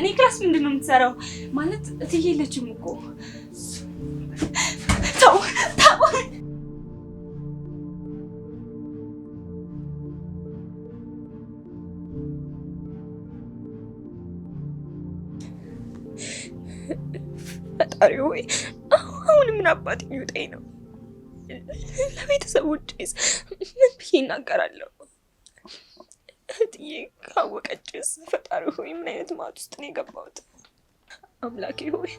እኔ ክላስ ምንድነው የምትሰራው? ማለት እትዬ የለችም እኮ። ተው ተው። ፈጣሪ ሆይ አሁን ምን አባቴ ይውጠኝ ነው? ለቤተሰቦቼስ ምን ብዬ እናገራለሁ? እትዬ ካወቀችስ? ፈጣሪ ሆይ ምን አይነት ማጥ ውስጥ ነው የገባሁት? አምላኬ ሆይ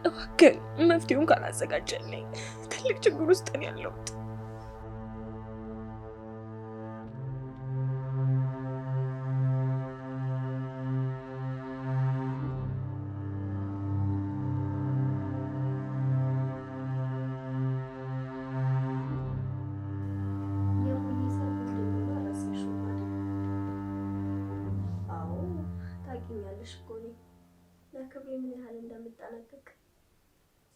እባክህ መፍትሄውን ካላዘጋጀልኝ ትልቅ ችግር ውስጥ ነው ያለሁት። ለክብሬ ምን ያህል እንደምጠነቀቅ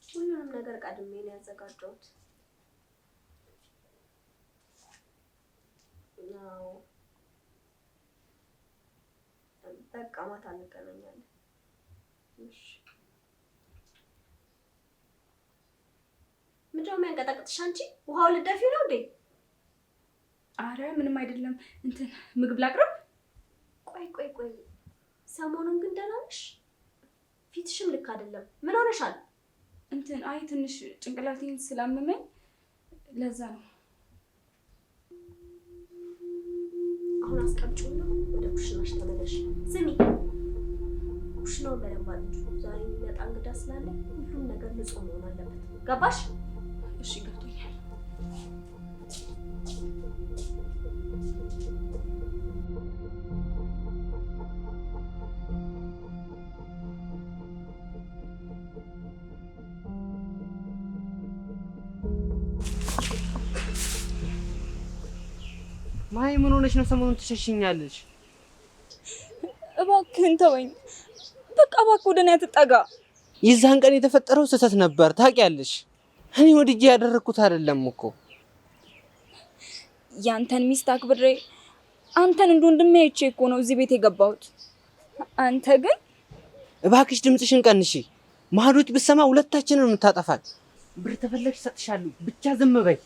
ሁሉንም ነገር ቀድሜ ነው ያዘጋጀሁት። ያው በቃ ማታ እንገናኛለን። እሺ። ምንድነው የሚያንቀጠቅጥሽ አንቺ? ውሃው ልደፊው ነው እንዴ? አረ ምንም አይደለም። እንትን ምግብ ላቅርብ? ቆይ ሰሞኑን ግን ደህና ነሽ? ፊትሽም ልክ አይደለም። ምን ሆነሻል? እንትን አይ ትንሽ ጭንቅላቴን ስላመመኝ ለዛ ነው። አሁን አስቀምጪውና ወደ ኩሽናሽ ተመለሽ። ስሚ፣ ኩሽናውን በደንብ አድርጊው። ዛሬ የሚመጣ እንግዳ ስላለ ሁሉም ነገር ንጹህ መሆን አለበት። ገባሽ? እሺ ገብቶኛል። ማይ ምን ሆነሽ ነው ሰሞኑን ትሸሽኛለሽ? እባክህን ተወኝ። በቃ እባክህ ወደ እኔ አትጠጋ። የዛን ቀን የተፈጠረው ስህተት ነበር ታውቂያለሽ። እኔ ወድጄ ያደረኩት አይደለም እኮ። ያንተን ሚስት አክብሬ አንተን እንደ ወንድሜ አይቼ እኮ ነው እዚህ ቤት የገባሁት። አንተ ግን እባክሽ ድምፅሽን ቀንሺ። ማህዶት ብትሰማ ሁለታችንን የምታጠፋል። ብር ተፈለግሽ እሰጥሻለሁ፣ ብቻ ዝም በይ።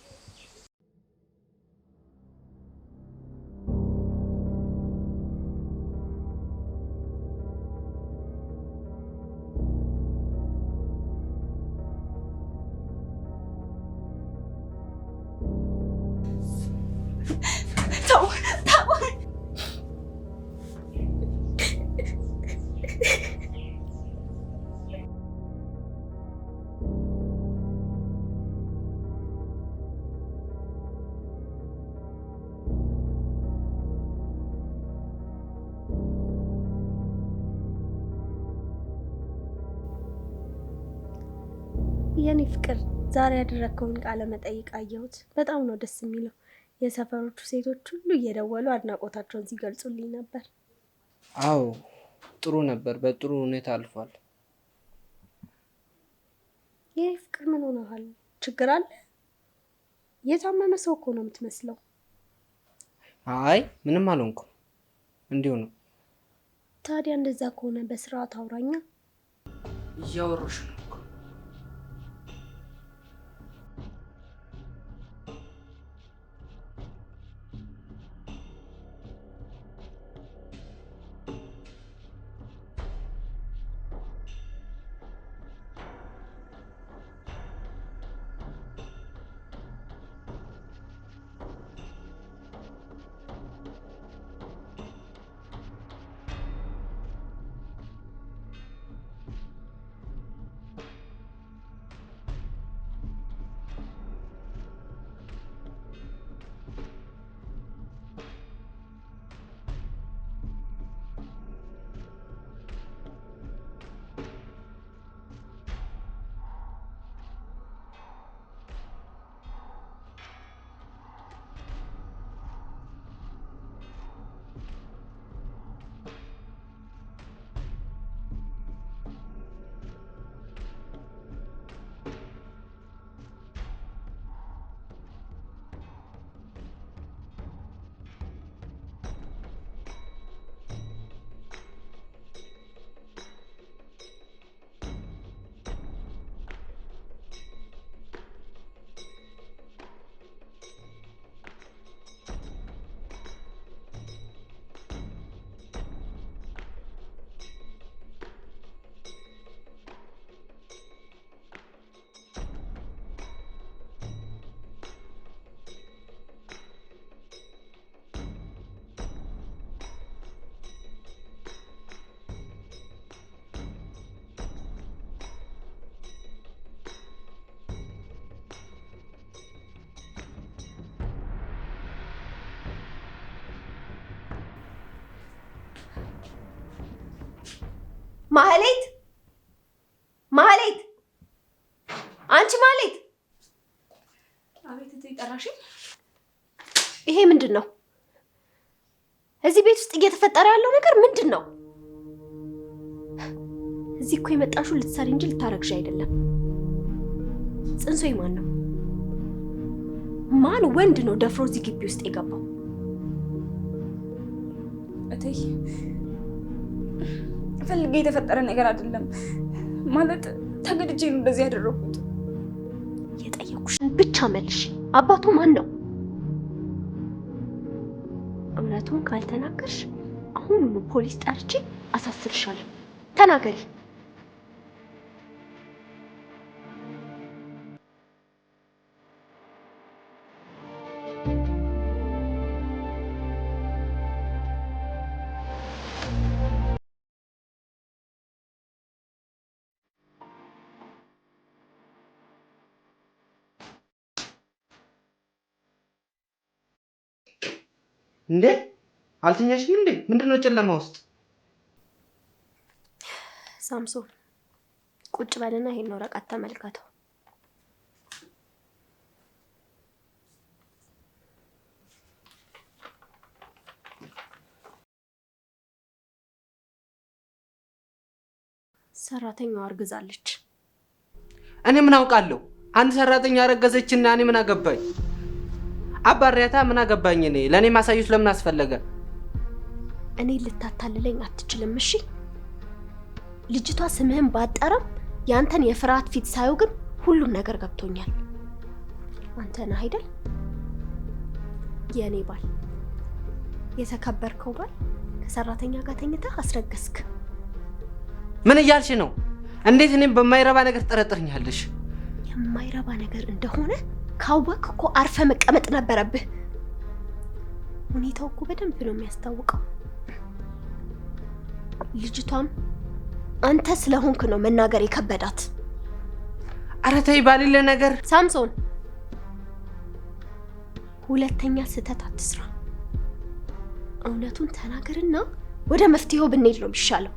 የኔ ፍቅር ዛሬ ያደረከውን ቃለ መጠይቅ አየሁት። በጣም ነው ደስ የሚለው። የሰፈሮቹ ሴቶች ሁሉ እየደወሉ አድናቆታቸውን ሲገልጹልኝ ነበር። አዎ ጥሩ ነበር። በጥሩ ሁኔታ አልፏል። የኔ ፍቅር ምን ሆነሃል? ችግር አለ? የታመመ ሰው እኮ ነው የምትመስለው። አይ ምንም አልሆንኩም፣ እንዲሁ ነው። ታዲያ እንደዛ ከሆነ በስርዓት አውራኛ። እያወራሽ ነው። ማህሌት ማህሌት፣ አንቺ ማህሌት! አቤት እቴ ጠራሽኝ? ይሄ ምንድን ነው? እዚህ ቤት ውስጥ እየተፈጠረ ያለው ነገር ምንድን ነው? እዚህ እኮ የመጣሽው ልትሰሪ እንጂ ልታረግሽ አይደለም። ጽንሶ ማን ነው? ማን ወንድ ነው ደፍሮ እዚህ ግቢ ውስጥ የገባው? እቴ ፈልጌ የተፈጠረ ነገር አይደለም። ማለት ተገድጄ ነው እንደዚህ ያደረኩት። የጠየኩሽን ብቻ መልሽ። አባቱ ማን ነው? እውነቱን ካልተናገርሽ አሁኑኑ ፖሊስ ጠርቼ አሳስርሻለሁ። ተናገሪ። እንዴ አልተኛሽም እንዴ? ምንድነው ጨለማ ውስጥ? ሳምሶን ቁጭ በልና ይሄን ወረቀት ተመልከተው። ሰራተኛዋ አርግዛለች። እኔ ምን አውቃለሁ? አንድ ሰራተኛ አረገዘችና እኔ ምን አገባኝ? አባሪያታ ምን አገባኝ? እኔ ለኔ ማሳየት ለምን አስፈለገ? እኔ ልታታልለኝ አትችልም። እሺ ልጅቷ ስምህን ባጠረም ያንተን የፍርሃት ፊት ሳየው ግን ሁሉም ነገር ገብቶኛል። አንተ ነህ አይደል የኔ ባል፣ የተከበርከው ባል፣ ከሰራተኛ ጋር ተኝተህ አስረገዝክ። ምን እያልሽ ነው? እንዴት እኔም በማይረባ ነገር ትጠረጥርኛለሽ? የማይረባ ነገር እንደሆነ ካወቅ እኮ አርፈ መቀመጥ ነበረብህ። ሁኔታው እኮ በደንብ ነው የሚያስታውቀው። ልጅቷም አንተ ስለሆንክ ነው መናገር የከበዳት። ኧረ ተይ ባልለ ነገር። ሳምሶን ሁለተኛ ስህተት አትስራ። እውነቱን ተናገርና ወደ መፍትሄው ብንሄድ ነው የሚሻለው።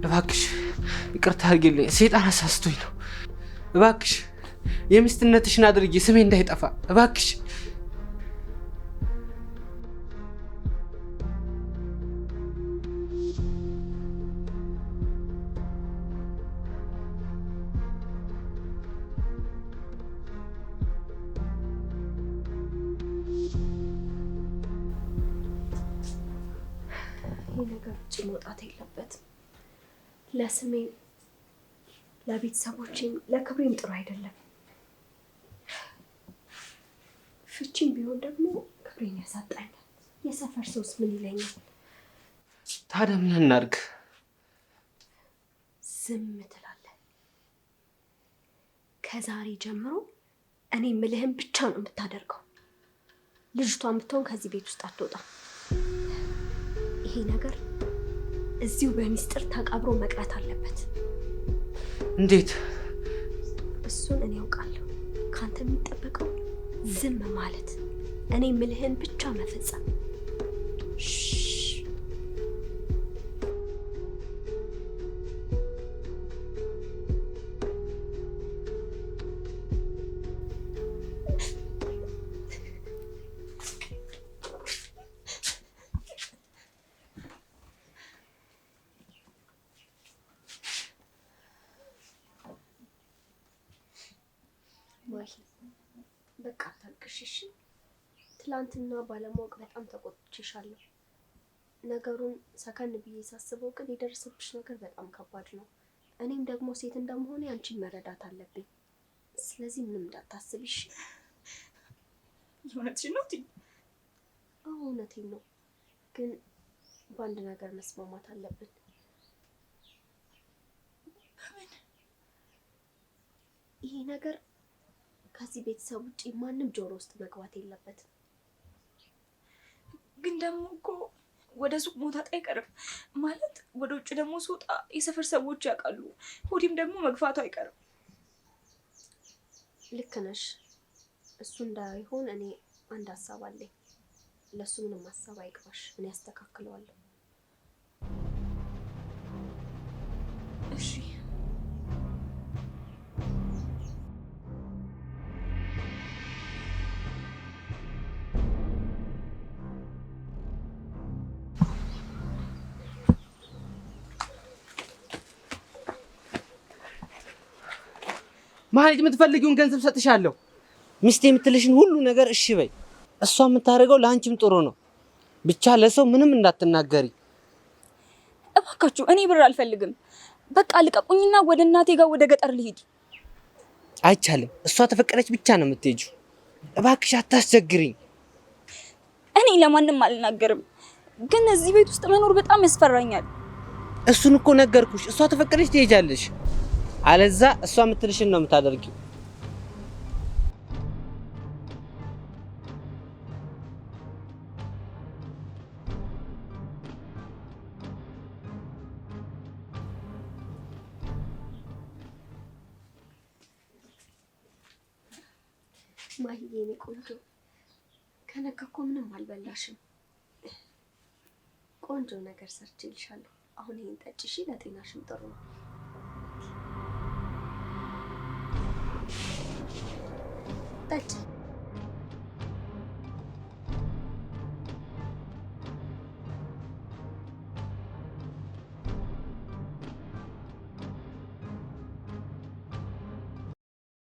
እባክሽ ይቅርታ አድርጊልኝ፣ ሰይጣን አሳስቶኝ ነው። እባክሽ የሚስትነትሽን አድርጊ፣ ስሜ እንዳይጠፋ እባክሽ። ይህ ነገር ውጭ መውጣት የለበትም። ለስሜ፣ ለቤተሰቦቼም፣ ለክብሬም ጥሩ አይደለም። ፍቺም ቢሆን ደግሞ ክብሬን ያሳጣኛል። የሰፈር ሰውስ ምን ይለኛል? ታዲያ ምን እናድርግ? ዝም ትላለህ። ከዛሬ ጀምሮ እኔ ምልህን ብቻ ነው የምታደርገው። ልጅቷን ብትሆን ከዚህ ቤት ውስጥ አትወጣም። ይሄ ነገር እዚሁ በሚስጥር ተቀብሮ መቅረት አለበት። እንዴት? እሱን እኔ ያውቃለሁ። ካንተ የሚጠበቀው ዝም ማለት፣ እኔ ምልህን ብቻ መፈጸም። በቃ ታልቅሽ። ትላንትና ባለማወቅ በጣም ተቆጥቼሻለሁ። ነገሩን ሰከን ብዬ ሳስበው ግን የደረሰብሽ ነገር በጣም ከባድ ነው። እኔም ደግሞ ሴት እንደመሆኔ አንቺን መረዳት አለብኝ። ስለዚህ ምንም እንዳታስብሽ። እውነትሽን ነው? አዎ እውነቴን ነው፣ ግን በአንድ ነገር መስማማት አለብን። ይሄ ነገር ከዚህ ቤተሰብ ውጪ ማንም ጆሮ ውስጥ መግባት የለበትም። ግን ደግሞ እኮ ወደ ሱቅ መውጣት አይቀርም ማለት፣ ወደ ውጭ ደግሞ ስወጣ የሰፈር ሰዎች ያውቃሉ። ሆዲም ደግሞ መግፋቱ አይቀርም። ልክ ነሽ። እሱ እንዳይሆን እኔ አንድ ሀሳብ አለኝ። ለሱ ምንም ሀሳብ አይግባሽ፣ እኔ አስተካክለዋለሁ። እሺ ማለት የምትፈልጊውን ገንዘብ ሰጥሻለሁ። ሚስቴ የምትልሽን ሁሉ ነገር እሺ በይ። እሷ የምታደርገው ለአንቺም ጥሩ ነው። ብቻ ለሰው ምንም እንዳትናገሪ እባካችሁ። እኔ ብር አልፈልግም። በቃ ልቀቁኝና ወደ እናቴ ጋር ወደ ገጠር ልሂድ። አይቻልም። እሷ ተፈቀደች ብቻ ነው የምትሄጂው። እባክሽ አታስቸግሪኝ። እኔ ለማንም አልናገርም፣ ግን እዚህ ቤት ውስጥ መኖር በጣም ያስፈራኛል። እሱን እኮ ነገርኩሽ። እሷ ተፈቀደች ትሄጃለሽ፣ አለዛ እሷ የምትልሽን ነው የምታደርጊው። ማሂዬ የኔ ቆንጆ ከነጋ እኮ ምንም አልበላሽም። ቆንጆ ነገር ሰርቼልሻለሁ። አሁን ይሄን ጠጪ እሺ፣ ለጤናሽም ጥሩ ነው። ጠጪ